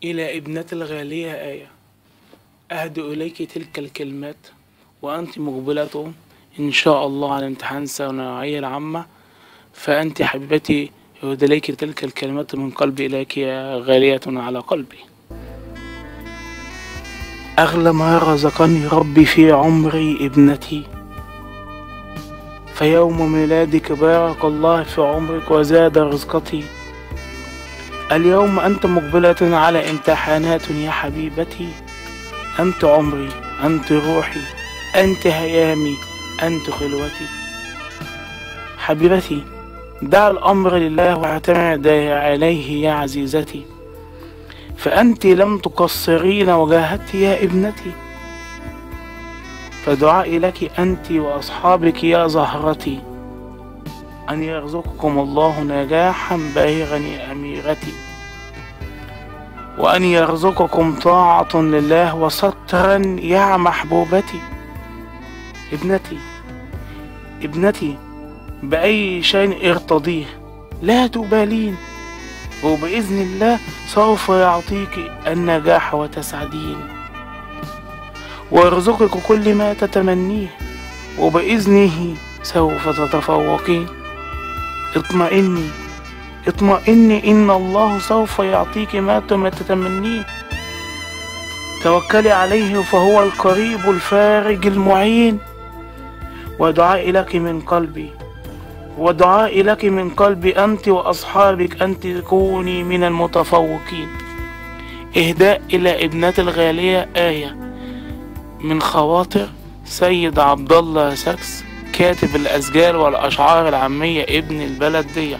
إلى ابنتي الغالية آية، أهدئ إليك تلك الكلمات وأنت مقبلة إن شاء الله على امتحان الثانوية العامة، فأنت حبيبتي يهدى إليك تلك الكلمات من قلبي إليك يا غالية على قلبي. أغلى ما رزقني ربي في عمري ابنتي، فيوم ميلادك بارك الله في عمرك وزاد رزقتي. اليوم أنت مقبلة على امتحانات يا حبيبتي، أنت عمري، أنت روحي، أنت هيامي، أنت خلوتي. حبيبتي دع الأمر لله واعتمد عليه يا عزيزتي، فأنت لم تقصرين وجاهدت يا ابنتي، فدعائي لك أنت وأصحابك يا زهرتي، أن يرزقكم الله نجاحا باهرا يا أميرتي، وأن يرزقكم طاعة لله وسترا يا محبوبتي. ابنتي بأي شيء ارتضيه لا تبالين، وبإذن الله سوف يعطيك النجاح وتسعدين، ويرزقك كل ما تتمنيه، وبإذنه سوف تتفوقين. اطمئني إن الله سوف يعطيك ما تتمنيه. توكلي عليه فهو القريب الفارج المعين. ودعائي لك من قلبي أنت وأصحابك أن تكوني من المتفوقين. إهداء إلى ابنتي الغالية آية، من خواطر سيد عبد الله ساكس، كاتب الأسجال والأشعار العامية ابن البلد دي.